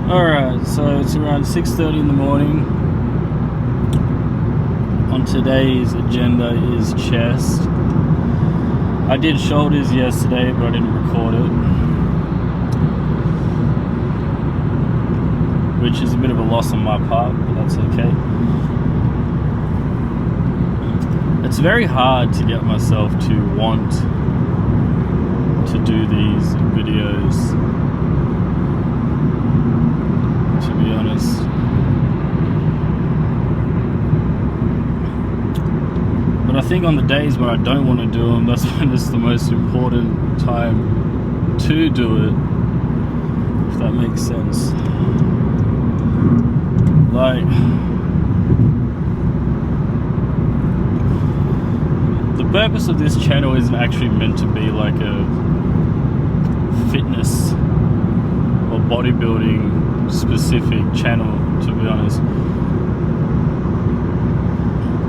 Alright, so it's around 6:30 in the morning. On today's agenda is chest. I did shoulders yesterday, but I didn't record it, which is a bit of a loss on my part, but that's okay. It's very hard to get myself to want to do these videos, to be honest. But I think on the days when I don't want to do them, that's when it's the most important time to do it, if that makes sense. Like, the purpose of this channel isn't actually meant to be like a fitness or bodybuilding specific channel, to be honest.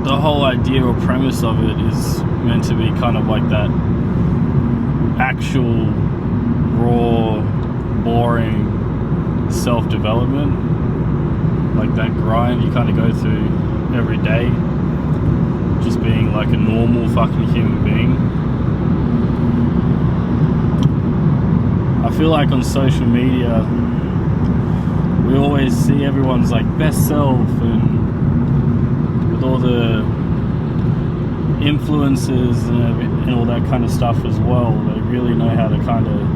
The whole idea or premise of it is meant to be kind of like that actual raw, boring self-development, like that grind you kind of go through every day, just being like a normal fucking human being. I feel like on social media we always see everyone's like best self, and with all the influencers and all that kind of stuff as well, they really know how to kind of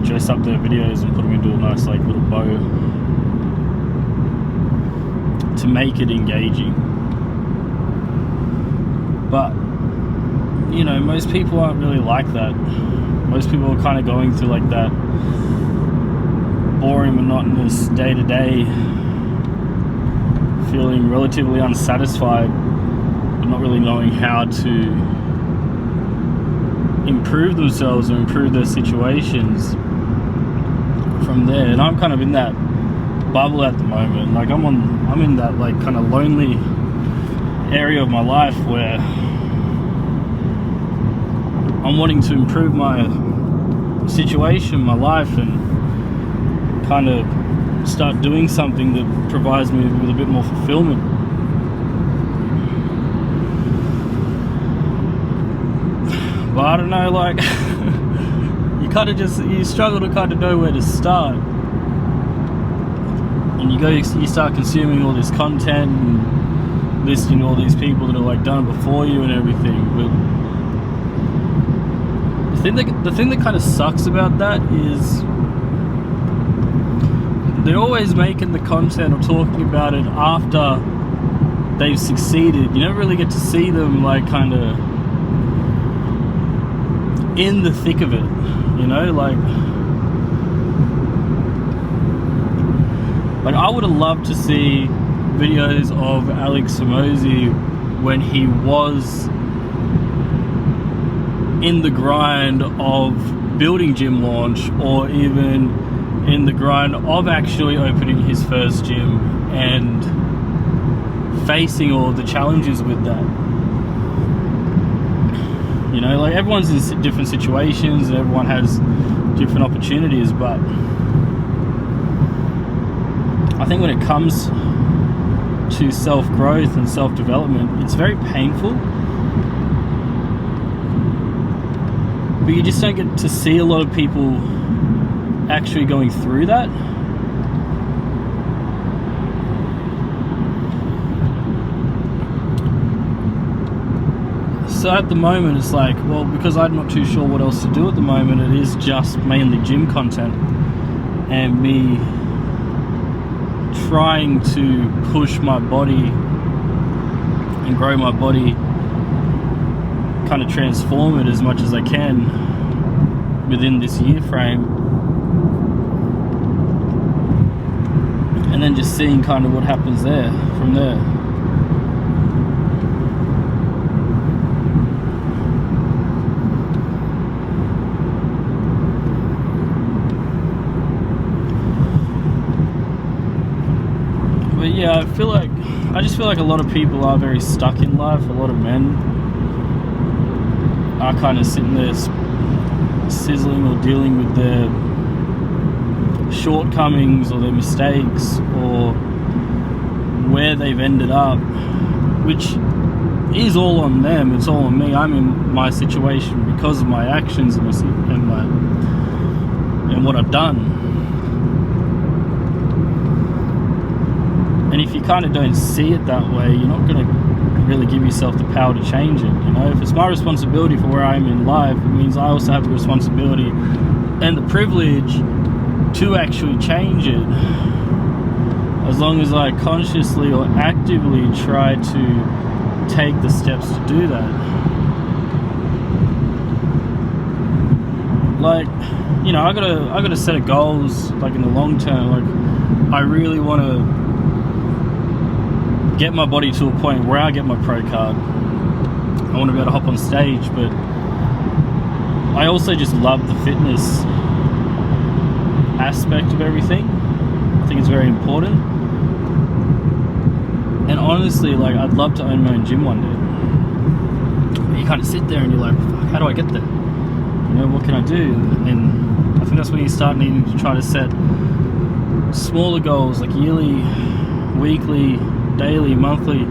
dress up their videos and put them into a nice like little bow to make it engaging. But you know, most people aren't really like that. Most people are kind of going through like that boring, monotonous day-to-day, feeling relatively unsatisfied, but not really knowing how to improve themselves or improve their situations from there. And I'm kind of in that bubble at the moment. Like I'm in that like kind of lonely area of my life where I'm wanting to improve my situation, my life, and kind of start doing something that provides me with a bit more fulfillment. But I don't know, like you struggle to kind of know where to start. And you start consuming all this content and listening to all these people that are like done it before you and everything. But the thing that kind of sucks about that is they're always making the content or talking about it after they've succeeded. You never really get to see them like kind of in the thick of it, you know? Like I would have loved to see videos of Alex Hormozi when he was in the grind of building Gym Launch, or even in the grind of actually opening his first gym and facing all the challenges with that. You know, like everyone's in different situations and everyone has different opportunities, but I think when it comes to self-growth and self-development, it's very painful, but you just don't get to see a lot of people actually going through that. So at the moment it's like, well, because I'm not too sure what else to do at the moment, it is just mainly gym content and me trying to push my body and grow my body, kind of transform it as much as I can within this year frame, and then just seeing kind of what happens there from there. But yeah, I just feel like a lot of people are very stuck in life. A lot of men are kind of sitting there sizzling or dealing with their shortcomings or their mistakes or where they've ended up, which is all on them. It's all on me. I'm in my situation because of my actions and what I've done. And if you kind of don't see it that way, you're not going to really give yourself the power to change it. You know, if it's my responsibility for where I am in life, it means I also have the responsibility and the privilege to actually change it, as long as I consciously or actively try to take the steps to do that. Like, you know, I got a set of goals, like in the long term. Like, I really want to get my body to a point where I get my pro card. I want to be able to hop on stage, but I also just love the fitness aspect of everything. I think it's very important. And honestly, like, I'd love to own my own gym one day. But you kind of sit there and you're like, fuck, how do I get there? You know, what can I do? And I think that's when you start needing to try to set smaller goals, like yearly, weekly, daily, monthly,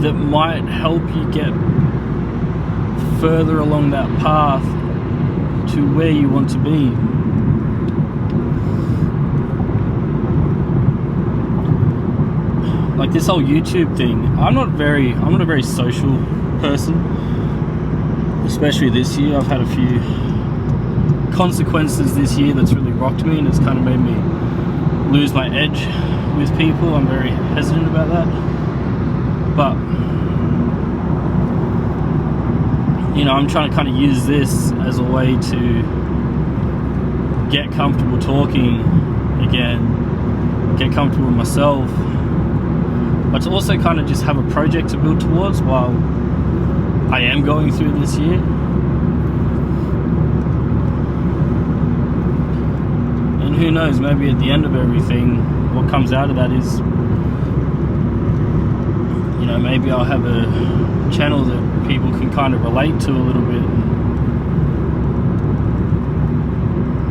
that might help you get further along that path to where you want to be. Like this whole YouTube thing, I'm not a very social person, especially this year. I've had a few consequences this year that's really rocked me, and it's kind of made me lose my edge with people. I'm very hesitant about that, but you know, I'm trying to kind of use this as a way to get comfortable talking again, get comfortable with myself, but to also kind of just have a project to build towards while I am going through this year. And who knows, maybe at the end of everything, what comes out of that is, you know, maybe I'll have a channel that people can kind of relate to a little bit,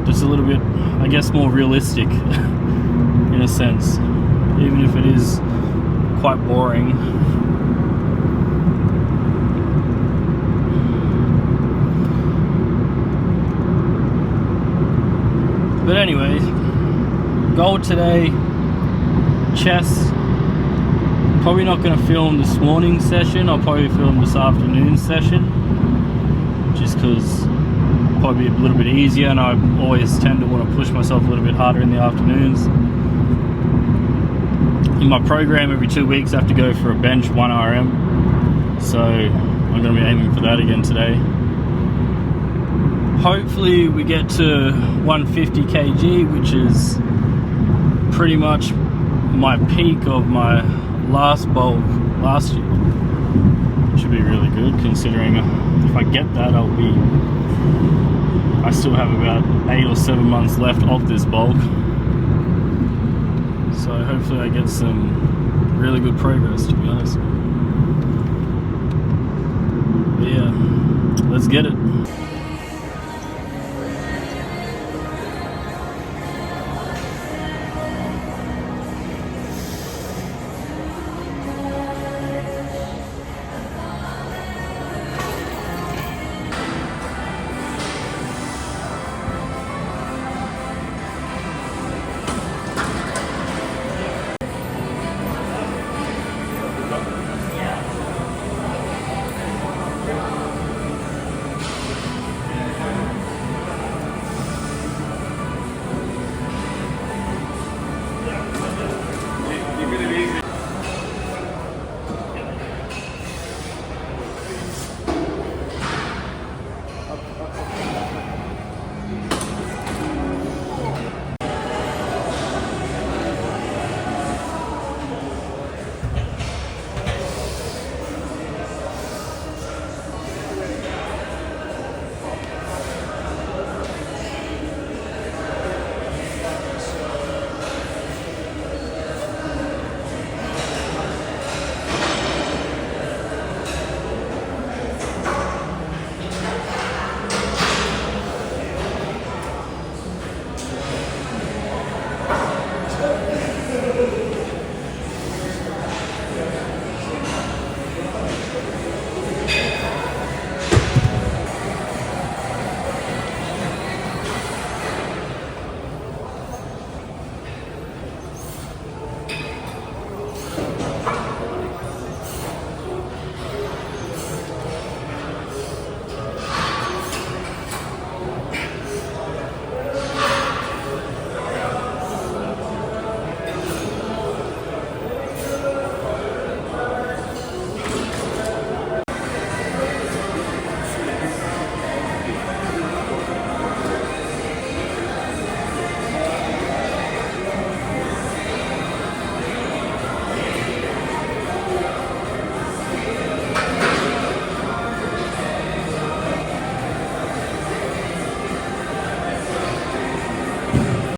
just a little bit, I guess, more realistic in a sense, even if it is quite boring. But anyway, goal today, chest. Probably not going to film this morning session. I'll probably film this afternoon session, just because it'll probably be a little bit easier, and I always tend to want to push myself a little bit harder in the afternoons. In my program, every 2 weeks I have to go for a bench 1 RM, so I'm going to be aiming for that again today. Hopefully we get to 150 kg, which is pretty much my peak of my last bulk last year. Should be really good, considering if I get that, I still have about 8 or 7 months left of this bulk. So hopefully I get some really good progress, to be honest. But yeah, let's get it.